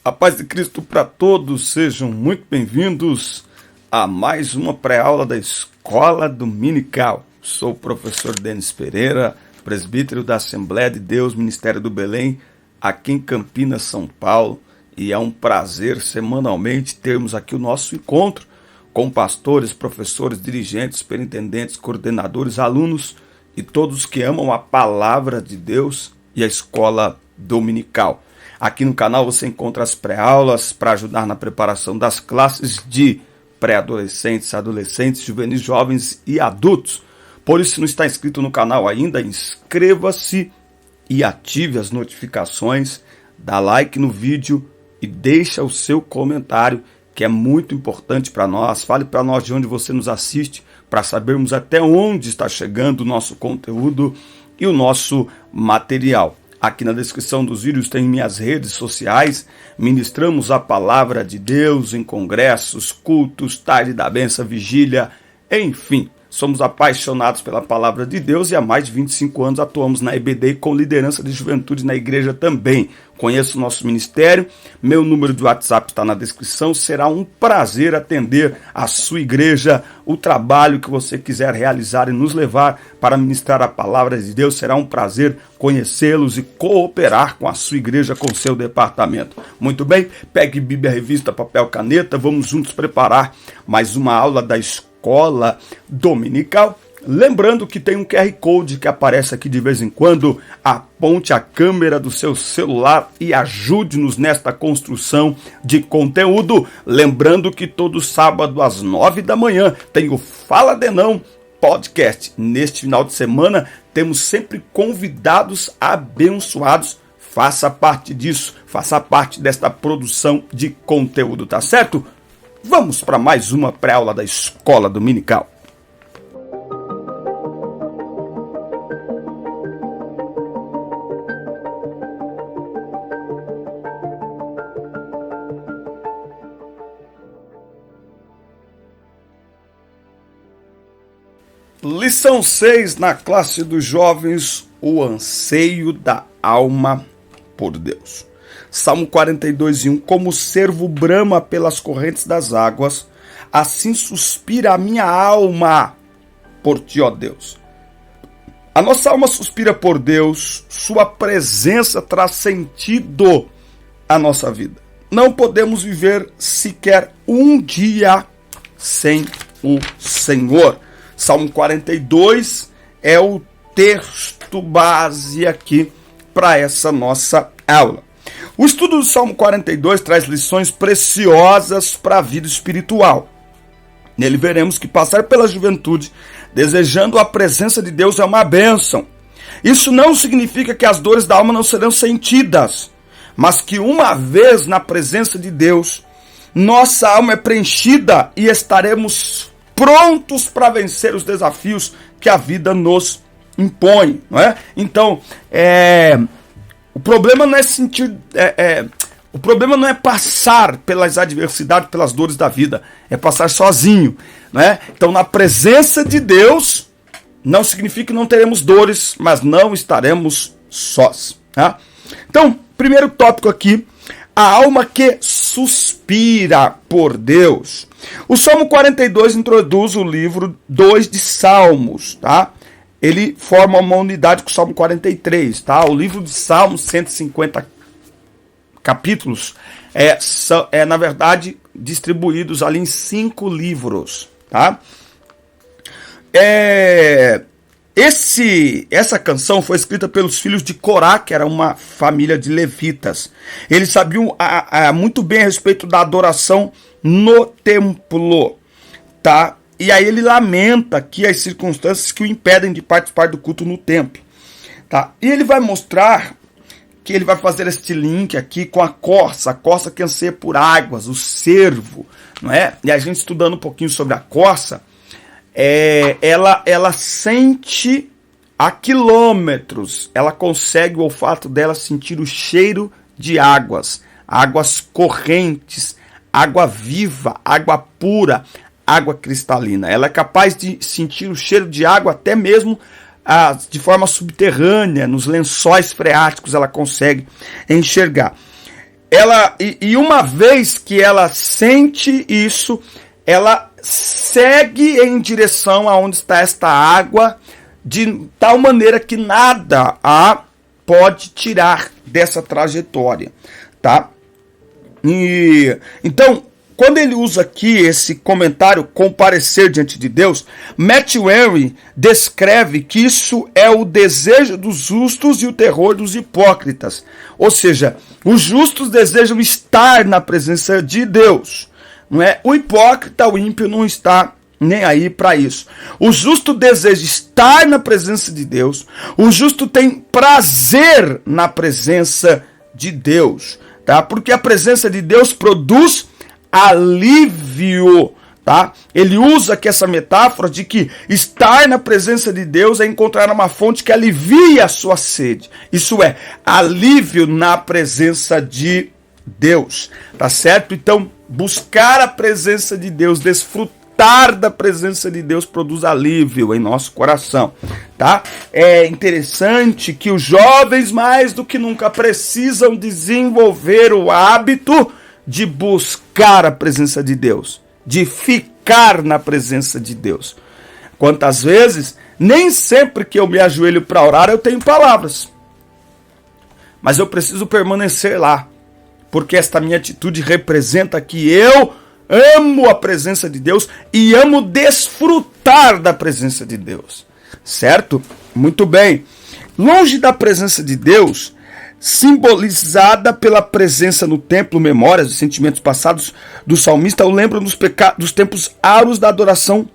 A paz de Cristo para todos, sejam muito bem-vindos a mais uma pré-aula da Escola Dominical. Sou o professor Denis Pereira, presbítero da Assembleia de Deus, Ministério do Belém, aqui em Campinas, São Paulo, e é um prazer semanalmente termos aqui o nosso encontro com pastores, professores, dirigentes, superintendentes, coordenadores, alunos e todos que amam a palavra de Deus e a Escola Dominical. Aqui no canal você encontra as pré-aulas para ajudar na preparação das classes de pré-adolescentes, adolescentes, juvenis, jovens e adultos. Por isso, se não está inscrito no canal ainda, inscreva-se e ative as notificações, dá like no vídeo e deixa o seu comentário, que é muito importante para nós. Fale para nós de onde você nos assiste, para sabermos até onde está chegando o nosso conteúdo e o nosso material. Aqui na descrição dos vídeos tem minhas redes sociais. Ministramos a palavra de Deus em congressos, cultos, tarde da benção, vigília, enfim. Somos apaixonados pela palavra de Deus e há mais de 25 anos atuamos na EBD com liderança de juventude na igreja também. Conheço o nosso ministério, meu número de WhatsApp está na descrição. Será um prazer atender a sua igreja, o trabalho que você quiser realizar e nos levar para ministrar a palavra de Deus. Será um prazer conhecê-los e cooperar com a sua igreja, com o seu departamento. Muito bem, pegue Bíblia, revista, papel, caneta, vamos juntos preparar mais uma aula da Escola Dominical. Lembrando que tem um QR Code que aparece aqui de vez em quando. Aponte a câmera do seu celular e ajude-nos nesta construção de conteúdo. Lembrando que todo sábado às 9 da manhã tem o Fala Denão Podcast. Neste final de semana temos sempre convidados abençoados. Faça parte disso, faça parte desta produção de conteúdo, tá certo? Vamos para mais uma pré-aula da Escola Dominical. Lição 6 na classe dos jovens, o anseio da alma por Deus. Salmo 42:1, como o cervo brama pelas correntes das águas, assim suspira a minha alma por ti, ó Deus. A nossa alma suspira por Deus, sua presença traz sentido à nossa vida. Não podemos viver sequer um dia sem o Senhor. Salmo 42 é o texto base aqui para essa nossa aula. O estudo do Salmo 42 traz lições preciosas para a vida espiritual. Nele veremos que passar pela juventude desejando a presença de Deus é uma bênção. Isso não significa que as dores da alma não serão sentidas, mas que uma vez na presença de Deus, nossa alma é preenchida e estaremos prontos para vencer os desafios que a vida nos impõe, não é? Então, o problema não é o problema não é passar pelas adversidades, pelas dores da vida, é passar sozinho, não é? Então, na presença de Deus, não significa que não teremos dores, mas não estaremos sós, tá? Então, primeiro tópico aqui, a alma que suspira por Deus. O Salmo 42 introduz o livro 2 de Salmos, tá? Ele forma uma unidade com o Salmo 43, tá? O livro de Salmos, 150 capítulos, na verdade, distribuídos ali em 5 livros, tá? Essa canção foi escrita pelos filhos de Corá, que era uma família de levitas. Eles sabiam muito bem a respeito da adoração no templo, tá? E aí ele lamenta aqui as circunstâncias que o impedem de participar do culto no templo, tá? E ele vai mostrar que ele vai fazer este link aqui com a corça que anseia por águas, o cervo, não é? E a gente estudando um pouquinho sobre a corça, ela sente a quilômetros, ela consegue o olfato dela sentir o cheiro de águas correntes, água viva, água pura, água cristalina. Ela é capaz de sentir o cheiro de água até mesmo de forma subterrânea, nos lençóis freáticos ela consegue enxergar. e uma vez que ela sente isso, ela segue em direção aonde está esta água, de tal maneira que nada a pode tirar dessa trajetória, tá? Então, quando ele usa aqui esse comentário, comparecer diante de Deus, Matthew Henry descreve que isso é o desejo dos justos e o terror dos hipócritas. Ou seja, os justos desejam estar na presença de Deus. Não é? O hipócrita, o ímpio, não está nem aí para isso. O justo deseja estar na presença de Deus. O justo tem prazer na presença de Deus, tá? Porque a presença de Deus produz alívio, tá? Ele usa aqui essa metáfora de que estar na presença de Deus é encontrar uma fonte que alivia a sua sede. Isso é alívio na presença de Deus, tá certo? Então, buscar a presença de Deus, desfrutar da presença de Deus produz alívio em nosso coração, tá? É interessante que os jovens mais do que nunca precisam desenvolver o hábito de buscar a presença de Deus, de ficar na presença de Deus. Quantas vezes, nem sempre que eu me ajoelho para orar eu tenho palavras, mas eu preciso permanecer lá, porque esta minha atitude representa que eu amo a presença de Deus e amo desfrutar da presença de Deus, certo? Muito bem. Longe da presença de Deus, simbolizada pela presença no templo, memórias e sentimentos passados do salmista, o lembram dos tempos áureos da adoração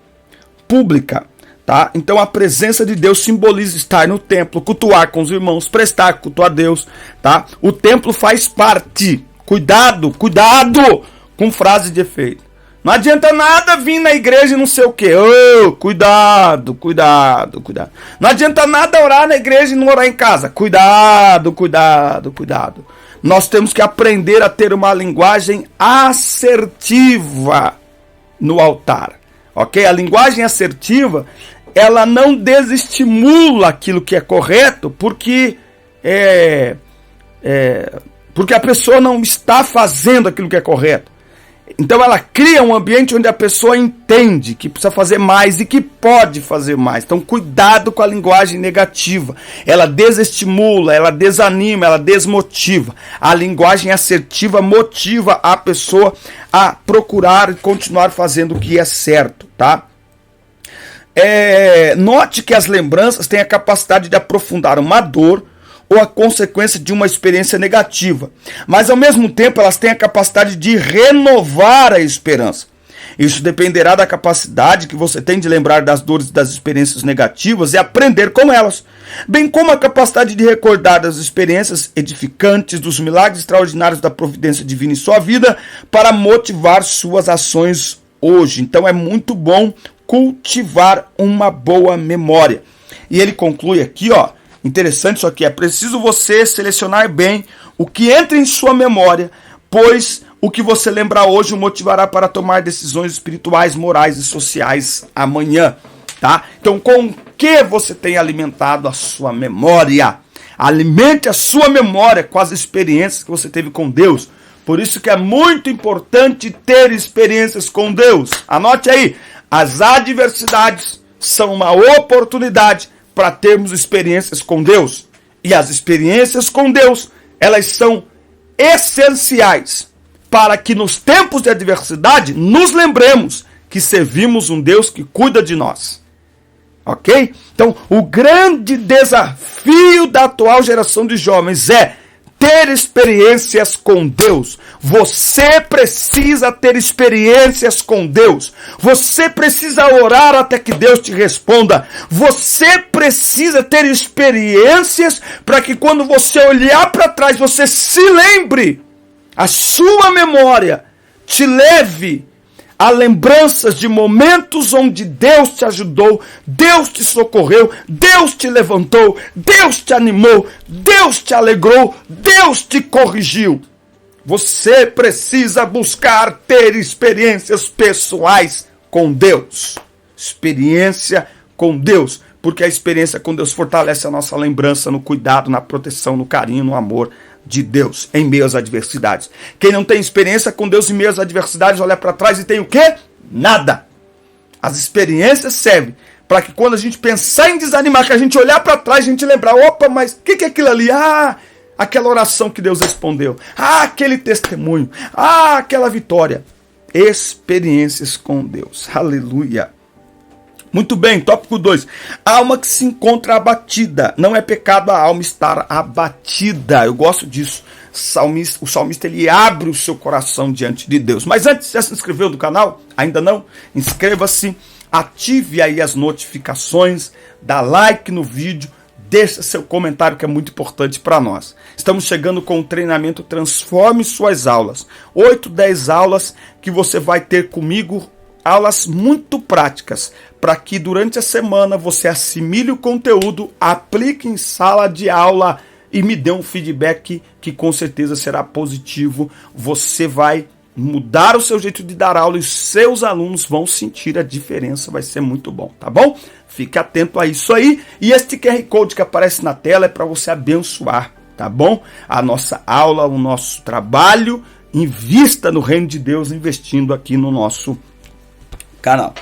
pública, tá? Então a presença de Deus simboliza estar no templo, cultuar com os irmãos, prestar culto a Deus, tá? O templo faz parte. Cuidado, cuidado com frase de efeito. Não adianta nada vir na igreja e não sei o quê. Oh, cuidado, cuidado, cuidado. Não adianta nada orar na igreja e não orar em casa. Cuidado, cuidado, cuidado. Nós temos que aprender a ter uma linguagem assertiva no altar. Ok? A linguagem assertiva, ela não desestimula aquilo que é correto, porque a pessoa não está fazendo aquilo que é correto. Então ela cria um ambiente onde a pessoa entende que precisa fazer mais e que pode fazer mais. Então cuidado com a linguagem negativa. Ela desestimula, ela desanima, ela desmotiva. A linguagem assertiva motiva a pessoa a procurar e continuar fazendo o que é certo, tá? Note que as lembranças têm a capacidade de aprofundar uma dor ou a consequência de uma experiência negativa. Mas, ao mesmo tempo, elas têm a capacidade de renovar a esperança. Isso dependerá da capacidade que você tem de lembrar das dores e das experiências negativas e aprender com elas, bem como a capacidade de recordar das experiências edificantes, dos milagres extraordinários da providência divina em sua vida, para motivar suas ações hoje. Então, é muito bom cultivar uma boa memória. E ele conclui aqui, ó, interessante isso aqui, é preciso você selecionar bem o que entra em sua memória, pois o que você lembrar hoje o motivará para tomar decisões espirituais, morais e sociais amanhã, tá? Então, com o que você tem alimentado a sua memória? Alimente a sua memória com as experiências que você teve com Deus. Por isso que é muito importante ter experiências com Deus. Anote aí, as adversidades são uma oportunidade para termos experiências com Deus. E as experiências com Deus, elas são essenciais para que nos tempos de adversidade nos lembremos que servimos um Deus que cuida de nós. Ok? Então, o grande desafio da atual geração de jovens é ter experiências com Deus. Você precisa ter experiências com Deus. Você precisa orar até que Deus te responda. Você precisa ter experiências para que quando você olhar para trás, você se lembre. A sua memória te leve a lembranças de momentos onde Deus te ajudou, Deus te socorreu, Deus te levantou, Deus te animou, Deus te alegrou, Deus te corrigiu. Você precisa buscar ter experiências pessoais com Deus. Experiência com Deus, porque a experiência com Deus fortalece a nossa lembrança no cuidado, na proteção, no carinho, no amor de Deus em meio às adversidades. Quem não tem experiência com Deus em meio às adversidades, olha para trás e tem o quê? Nada. As experiências servem para que quando a gente pensar em desanimar, que a gente olhar para trás, a gente lembrar, opa, mas o que é aquilo ali? Ah, aquela oração que Deus respondeu. Ah, aquele testemunho. Ah, aquela vitória. Experiências com Deus. Aleluia. Muito bem, tópico 2. Alma que se encontra abatida. Não é pecado a alma estar abatida. Eu gosto disso. O salmista ele abre o seu coração diante de Deus. Mas antes, já se inscreveu no canal? Ainda não? Inscreva-se, ative aí as notificações, dá like no vídeo, deixa seu comentário que é muito importante para nós. Estamos chegando com o treinamento Transforme Suas Aulas. 8, 10 aulas que você vai ter comigo, aulas muito práticas, para que durante a semana você assimile o conteúdo, aplique em sala de aula e me dê um feedback que com certeza será positivo. Você vai mudar o seu jeito de dar aula e os seus alunos vão sentir a diferença, vai ser muito bom, tá bom? Fique atento a isso aí. E este QR Code que aparece na tela é para você abençoar, tá bom? A nossa aula, o nosso trabalho, invista no reino de Deus, investindo aqui no nosso canal.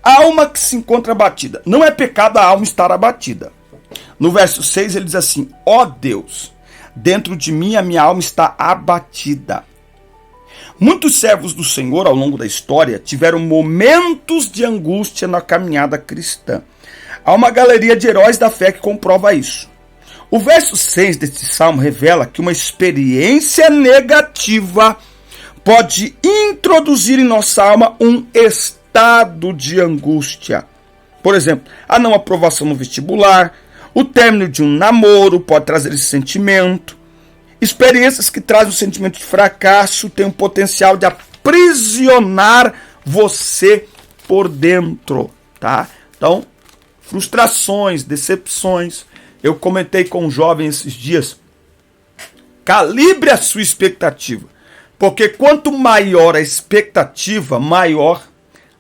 Alma que se encontra abatida. Não é pecado a alma estar abatida. No verso 6 ele diz assim: ó Deus, dentro de mim a minha alma está abatida. Muitos servos do Senhor ao longo da história tiveram momentos de angústia na caminhada cristã. Há uma galeria de heróis da fé que comprova isso. O verso 6 deste salmo revela que uma experiência negativa pode introduzir em nossa alma um estado de angústia. Por exemplo, a não aprovação no vestibular, o término de um namoro pode trazer esse sentimento. Experiências que trazem um sentimento de fracasso têm o potencial de aprisionar você por dentro, tá? Então, frustrações, decepções. Eu comentei com um jovem esses dias, calibre a sua expectativa, porque quanto maior a expectativa, maior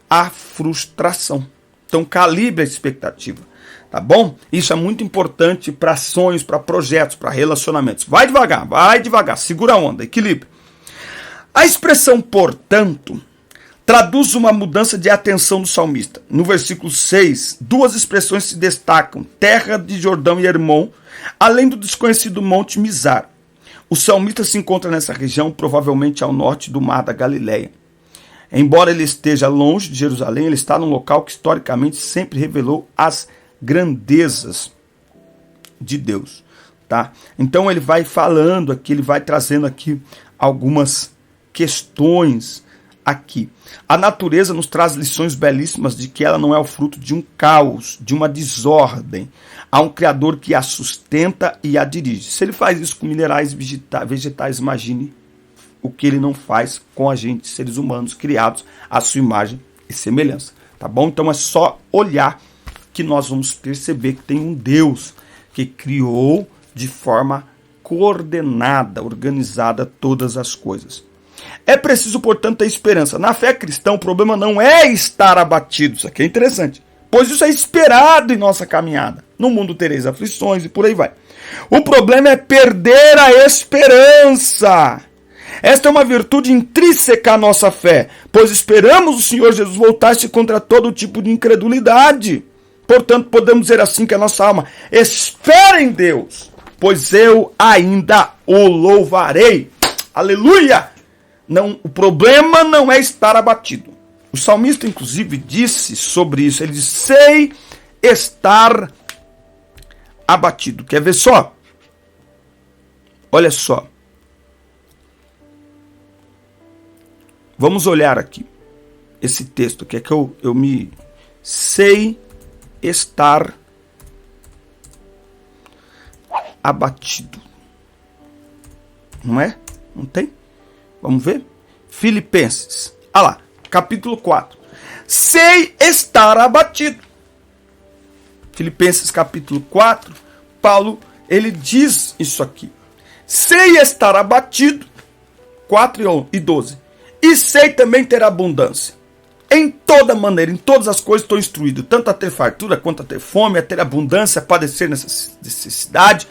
a frustração. Então, calibre a expectativa. Tá bom? Isso é muito importante para sonhos, para projetos, para relacionamentos. Vai devagar, segura a onda, equilíbrio. A expressão, portanto, traduz uma mudança de atenção do salmista. No versículo 6, duas expressões se destacam: terra de Jordão e Hermon, além do desconhecido monte Mizar. O salmista se encontra nessa região, provavelmente ao norte do mar da Galileia. Embora ele esteja longe de Jerusalém, ele está num local que historicamente sempre revelou as grandezas de Deus, tá? Então ele vai falando aqui, ele vai trazendo aqui algumas questões aqui. A natureza nos traz lições belíssimas de que ela não é o fruto de um caos, de uma desordem. Há um Criador que a sustenta e a dirige. Se ele faz isso com minerais vegetais, imagine o que ele não faz com a gente, seres humanos criados à sua imagem e semelhança, tá bom? Então é só olhar que nós vamos perceber que tem um Deus que criou de forma coordenada, organizada todas as coisas. É preciso, portanto, ter esperança. Na fé cristã, o problema não é estar abatido. Isso aqui é interessante, pois isso é esperado em nossa caminhada. No mundo tereis aflições e por aí vai. O problema é perder a esperança. Esta é uma virtude intrínseca à nossa fé, pois esperamos o Senhor Jesus voltar-se contra todo tipo de incredulidade. Portanto, podemos dizer assim que a nossa alma espera em Deus, pois eu ainda o louvarei. Aleluia! Não, o problema não é estar abatido. O salmista, inclusive, disse sobre isso. Ele disse: sei estar abatido. Quer ver só? Olha só. Vamos olhar aqui esse texto, que é que eu me sei estar abatido. Não é? Não tem? Vamos ver? Filipenses. Olha lá, capítulo 4. Sei estar abatido. Filipenses capítulo 4, Paulo, ele diz isso aqui. Sei estar abatido, 4 e 12. E sei também ter abundância. Em toda maneira, em todas as coisas estou instruído, tanto a ter fartura quanto a ter fome, a ter abundância, a padecer necessidade.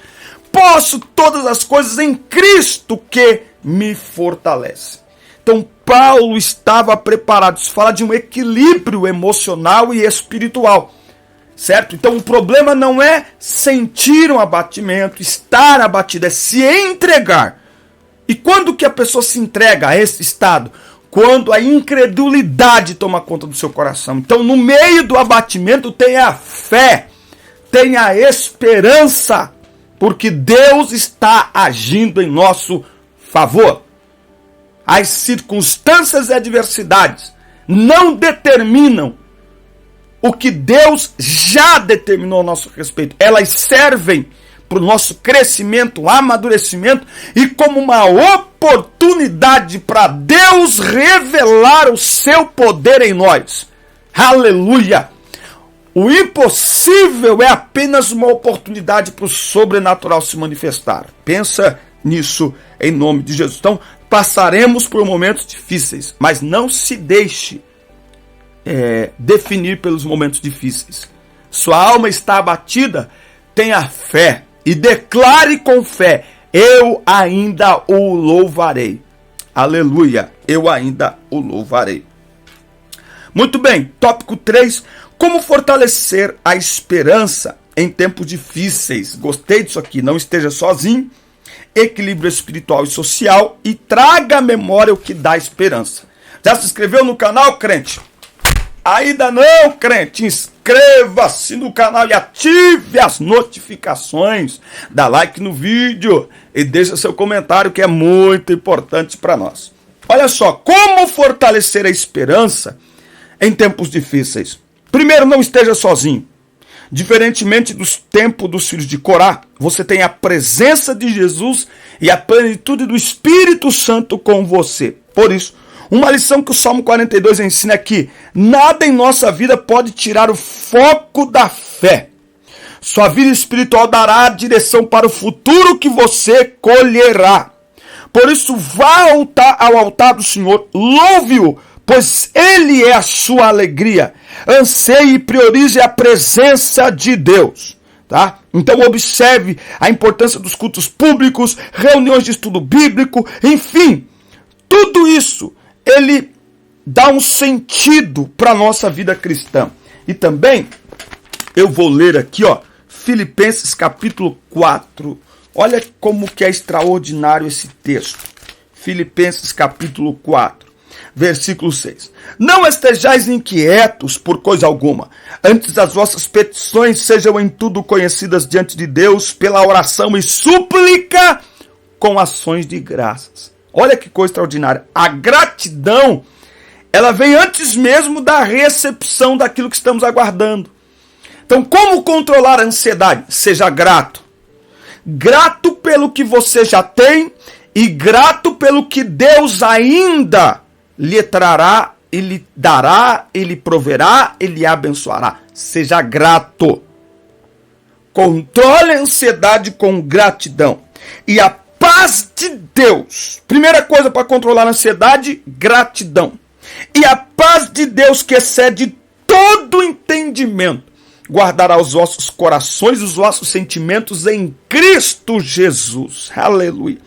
posso todas as coisas em Cristo que me fortalece. Então, Paulo estava preparado. Isso fala de um equilíbrio emocional e espiritual, certo? Então, o problema não é sentir um abatimento, estar abatido, é se entregar. E quando que a pessoa se entrega a esse estado? Quando a incredulidade toma conta do seu coração. Então, no meio do abatimento, tem a fé, tem a esperança, porque Deus está agindo em nosso favor. As circunstâncias e adversidades não determinam o que Deus já determinou a nosso respeito. Elas servem para o nosso crescimento, amadurecimento e como uma oportunidade para Deus revelar o seu poder em nós. Aleluia! O impossível é apenas uma oportunidade para o sobrenatural se manifestar. Pensa nisso em nome de Jesus. Então, passaremos por momentos difíceis, mas não se deixe definir pelos momentos difíceis. Sua alma está abatida, tenha fé e declare com fé: eu ainda o louvarei. Aleluia, eu ainda o louvarei. Muito bem, tópico 3, como fortalecer a esperança em tempos difíceis. Gostei disso aqui, não esteja sozinho. Equilíbrio espiritual e social e traga à memória o que dá esperança. Já se inscreveu no canal, crente? Ainda não, crente? Inscreva-se no canal e ative as notificações. Dá like no vídeo e deixa seu comentário, que é muito importante para nós. Olha só, como fortalecer a esperança em tempos difíceis. Primeiro, não esteja sozinho. Diferentemente dos tempos dos filhos de Corá, você tem a presença de Jesus e a plenitude do Espírito Santo com você. Por isso, uma lição que o Salmo 42 ensina é que nada em nossa vida pode tirar o foco da fé. Sua vida espiritual dará a direção para o futuro que você colherá. Por isso, vá ao altar do Senhor, louve-o, pois Ele é a sua alegria. Anseie e priorize a presença de Deus. Tá? Então observe a importância dos cultos públicos, reuniões de estudo bíblico, enfim. Tudo isso, ele dá um sentido para a nossa vida cristã. E também, eu vou ler aqui, Filipenses capítulo 4. Olha como que é extraordinário esse texto. Filipenses capítulo 4. Versículo 6. Não estejais inquietos por coisa alguma. Antes as vossas petições sejam em tudo conhecidas diante de Deus pela oração e súplica com ações de graças. Olha que coisa extraordinária. A gratidão, ela vem antes mesmo da recepção daquilo que estamos aguardando. Então, como controlar a ansiedade? Seja grato. Grato pelo que você já tem e grato pelo que Deus ainda lhe trará, ele dará, ele proverá, ele abençoará. Seja grato. Controle a ansiedade com gratidão. E a paz de Deus. Primeira coisa para controlar a ansiedade, gratidão. E a paz de Deus, que excede todo entendimento, guardará os vossos corações e os vossos sentimentos em Cristo Jesus. Aleluia.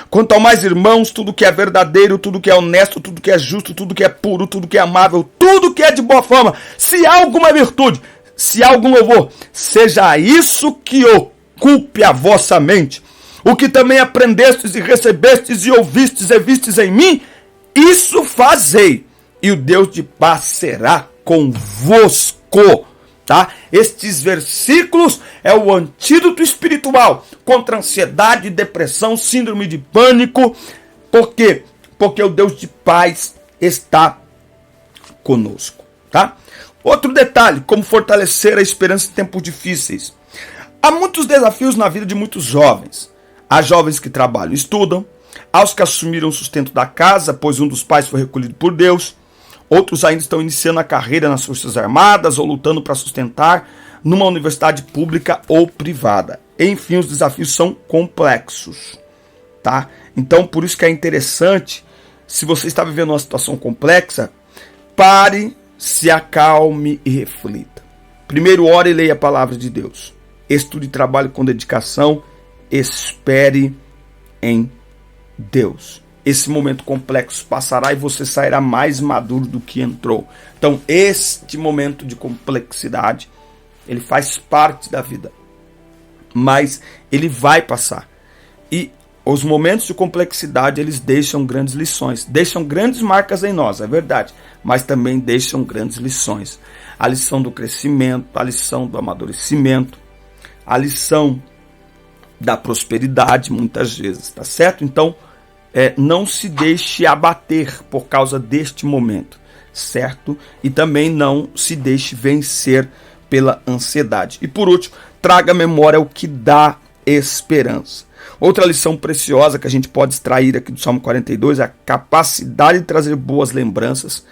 Quanto ao mais, irmãos, tudo que é verdadeiro, tudo que é honesto, tudo que é justo, tudo que é puro, tudo que é amável, tudo que é de boa fama, se há alguma virtude, se há algum louvor, seja isso que ocupe a vossa mente. O que também aprendestes e recebestes e ouvistes e vistes em mim, isso fazei, e o Deus de paz será convosco. Tá? Estes versículos é o antídoto espiritual contra ansiedade, depressão, síndrome de pânico. Por quê? Porque o Deus de paz está conosco. Tá? Outro detalhe, como fortalecer a esperança em tempos difíceis. Há muitos desafios na vida de muitos jovens. Há jovens que trabalham e estudam, há os que assumiram o sustento da casa, pois um dos pais foi recolhido por Deus. Outros ainda estão iniciando a carreira nas Forças Armadas ou lutando para sustentar numa universidade pública ou privada. Enfim, os desafios são complexos, tá? Então, por isso que é interessante, se você está vivendo uma situação complexa, pare, se acalme e reflita. Primeiro, ore e leia a palavra de Deus. Estude e trabalhe com dedicação espere em Deus. Esse momento complexo passará e você sairá mais maduro do que entrou. Então, este momento de complexidade, ele faz parte da vida, mas ele vai passar. E os momentos de complexidade, eles deixam grandes lições, deixam grandes marcas em nós, é verdade, mas também deixam grandes lições. A lição do crescimento, a lição do amadurecimento, a lição da prosperidade, muitas vezes, tá certo? Então, não se deixe abater por causa deste momento, certo? E também não se deixe vencer pela ansiedade. E por último, traga à memória o que dá esperança. Outra lição preciosa que a gente pode extrair aqui do Salmo 42 é a capacidade de trazer boas lembranças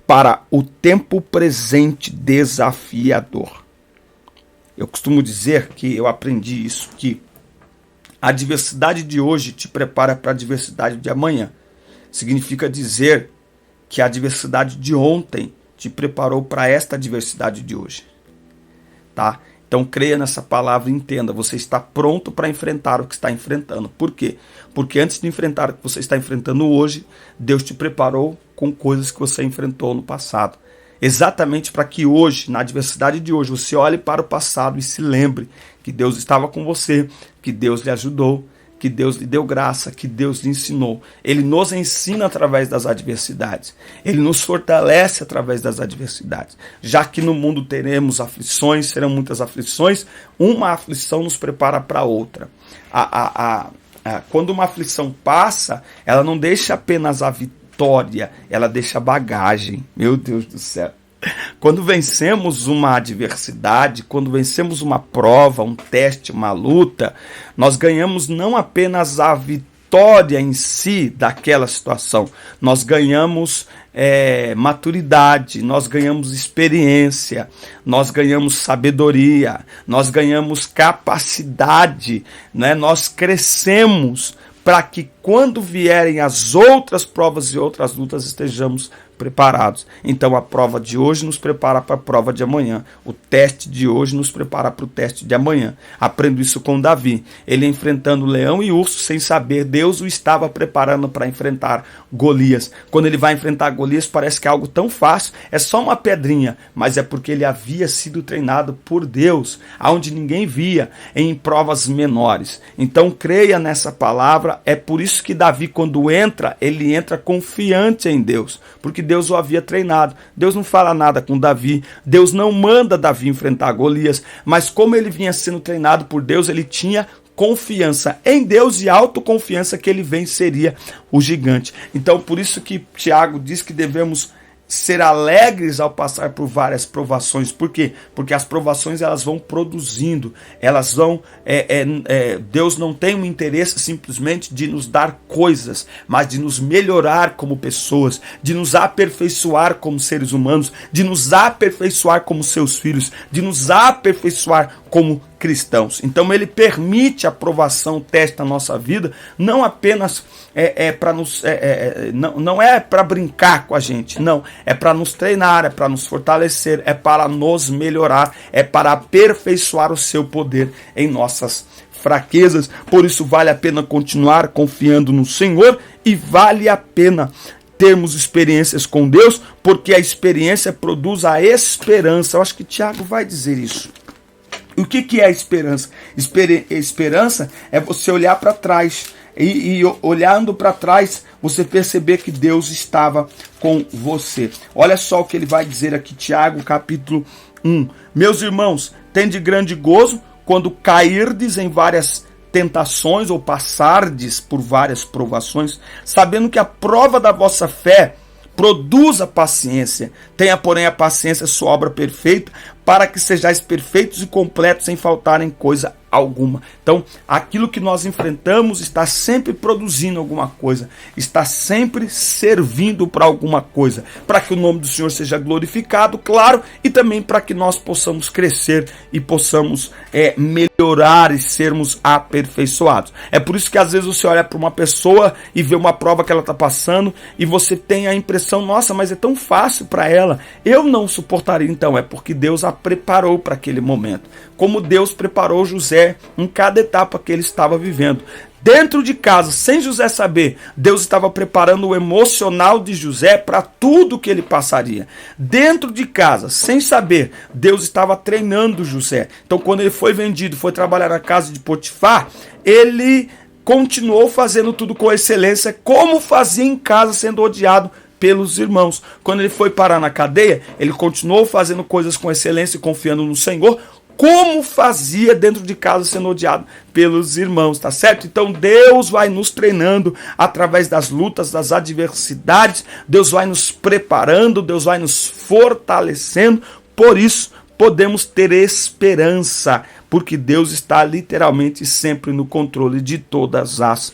para o tempo presente desafiador. Eu costumo dizer que eu aprendi isso, que a adversidade de hoje te prepara para a adversidade de amanhã. Significa dizer que a adversidade de ontem te preparou para esta adversidade de hoje. Tá? Então creia nessa palavra e entenda, você está pronto para enfrentar o que está enfrentando. Por quê? Porque antes de enfrentar o que você está enfrentando hoje, Deus te preparou com coisas que você enfrentou no passado. Exatamente para que hoje, na adversidade de hoje, você olhe para o passado e se lembre que Deus estava com você, que Deus lhe ajudou, que Deus lhe deu graça, que Deus lhe ensinou. Ele nos ensina através das adversidades. Ele nos fortalece através das adversidades. Já que no mundo teremos aflições, serão muitas aflições, uma aflição nos prepara para outra. Quando uma aflição passa, ela não deixa apenas a vitória, ela deixa bagagem. Meu Deus do céu. Quando vencemos uma adversidade, quando vencemos uma prova, um teste, uma luta, nós ganhamos não apenas a vitória em si daquela situação, nós ganhamos maturidade, nós ganhamos experiência, nós ganhamos sabedoria, nós ganhamos capacidade, né? Nós crescemos para que quando vierem as outras provas e outras lutas estejamos preparados. Então a prova de hoje nos prepara para a prova de amanhã. O teste de hoje nos prepara para o teste de amanhã. Aprendo isso com Davi. Ele enfrentando leão e urso sem saber, Deus o estava preparando para enfrentar Golias. Quando ele vai enfrentar Golias parece que é algo tão fácil, é só uma pedrinha, mas é porque ele havia sido treinado por Deus, aonde ninguém via, em provas menores. Então creia nessa palavra, é por isso que Davi quando entra, ele entra confiante em Deus, porque Deus o havia treinado. Deus não fala nada com Davi, Deus não manda Davi enfrentar Golias, mas como ele vinha sendo treinado por Deus, ele tinha confiança em Deus e autoconfiança que ele venceria o gigante. Então por isso que Tiago diz que devemos ser alegres ao passar por várias provações. Por quê? Porque as provações elas vão produzindo, elas vão... Deus não tem um interesse simplesmente de nos dar coisas, mas de nos melhorar como pessoas, de nos aperfeiçoar como seres humanos, de nos aperfeiçoar como seus filhos, de nos aperfeiçoar como cristãos. Então ele permite a provação, o teste na nossa vida, não apenas para nos não é para brincar com a gente, não, é para nos treinar, é para nos fortalecer, é para nos melhorar, é para aperfeiçoar o seu poder em nossas fraquezas. Por isso vale a pena continuar confiando no Senhor e vale a pena termos experiências com Deus, porque a experiência produz a esperança. Eu acho que Tiago vai dizer isso. O que é a esperança? Esperança é você olhar para trás e olhando para trás, você perceber que Deus estava com você. Olha só o que ele vai dizer aqui, Tiago, capítulo 1. Meus irmãos, tende grande gozo quando cairdes em várias tentações ou passardes por várias provações, sabendo que a prova da vossa fé produz a paciência. Tenha, porém, a paciência sua obra perfeita, para que sejais perfeitos e completos sem faltarem coisa alguma. Então, aquilo que nós enfrentamos está sempre produzindo alguma coisa, está sempre servindo para alguma coisa, para que o nome do Senhor seja glorificado, claro, e também para que nós possamos crescer e possamos melhorar e sermos aperfeiçoados. É por isso que às vezes você olha para uma pessoa e vê uma prova que ela está passando e você tem a impressão, nossa, mas é tão fácil para ela, eu não suportaria. Então, é porque Deus a preparou para aquele momento. Como Deus preparou José José em cada etapa que ele estava vivendo. Dentro de casa, sem José saber, Deus estava preparando o emocional de José para tudo que ele passaria. Dentro de casa, sem saber, Deus estava treinando José. Então, quando ele foi vendido, foi trabalhar na casa de Potifar, ele continuou fazendo tudo com excelência, como fazia em casa, sendo odiado pelos irmãos. Quando ele foi parar na cadeia, ele continuou fazendo coisas com excelência e confiando no Senhor, como fazia dentro de casa, sendo odiado pelos irmãos, tá certo? Então Deus vai nos treinando através das lutas, das adversidades, Deus vai nos preparando, Deus vai nos fortalecendo. Por isso podemos ter esperança, porque Deus está literalmente sempre no controle de todas as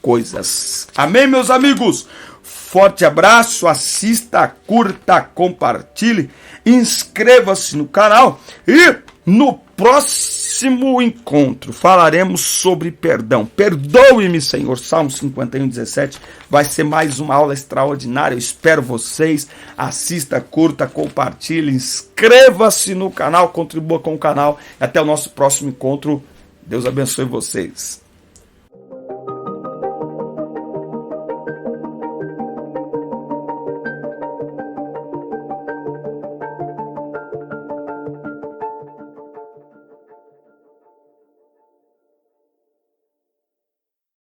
coisas. Amém, meus amigos? Forte abraço, assista, curta, compartilhe, inscreva-se no canal e no próximo encontro falaremos sobre perdão. Perdoe-me, Senhor. Salmo 51:17 vai ser mais uma aula extraordinária. Eu espero vocês. Assista, curta, compartilhe, inscreva-se no canal, contribua com o canal. Até o nosso próximo encontro. Deus abençoe vocês.